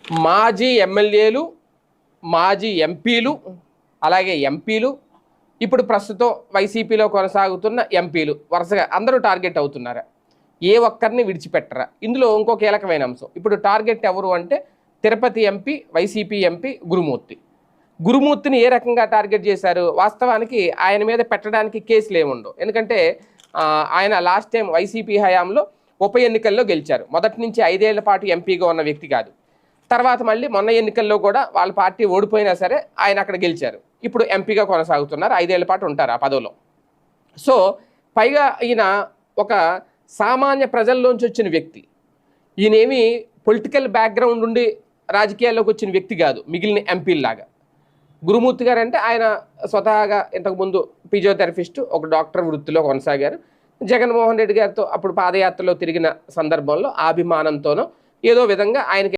మాజీ ఎమ్మెల్యేలు, మాజీ ఎంపీలు, అలాగే ఎంపీలు, ఇప్పుడు ప్రస్తుతం వైసీపీలో కొనసాగుతున్న ఎంపీలు వరుసగా అందరూ టార్గెట్ అవుతున్నారా? ఏ ఒక్కరిని విడిచిపెట్టరా? ఇందులో ఇంకో కీలకమైన అంశం, ఇప్పుడు టార్గెట్ ఎవరు అంటే తిరుపతి ఎంపీ, వైసీపీ ఎంపీ గురుమూర్తి. గురుమూర్తిని ఏ రకంగా టార్గెట్ చేశారు? వాస్తవానికి ఆయన మీద పెట్టడానికి కేసులు ఏముండవు. ఎందుకంటే ఆయన లాస్ట్ టైం వైసీపీ హయాంలో ఉప ఎన్నికల్లో గెలిచారు. మొదటి నుంచి 5 ఏళ్ల పాటు ఎంపీగా ఉన్న వ్యక్తి కాదు. తర్వాత మళ్ళీ మొన్న ఎన్నికల్లో కూడా వాళ్ళ పార్టీ ఓడిపోయినా సరే ఆయన అక్కడ గెలిచారు. ఇప్పుడు ఎంపీగా కొనసాగుతున్నారు. 5 ఏళ్ల పాటు ఉంటారు ఆ పదవిలో. సో పైగా ఈయన ఒక సామాన్య ప్రజల్లోంచి వచ్చిన వ్యక్తి. ఈయనేమి పొలిటికల్ బ్యాక్గ్రౌండ్ ఉండి రాజకీయాల్లోకి వచ్చిన వ్యక్తి కాదు మిగిలిన ఎంపీల్లాగా. గురుమూర్తి గారు అంటే ఆయన స్వతహాగా ఇంతకుముందు ఫిజియోథెరపిస్ట్, ఒక డాక్టర్ వృత్తిలో కొనసాగారు. జగన్మోహన్ రెడ్డి గారితో అప్పుడు పాదయాత్రలో తిరిగిన సందర్భంలో ఆ అభిమానంతోనో ఏదో విధంగా ఆయనకి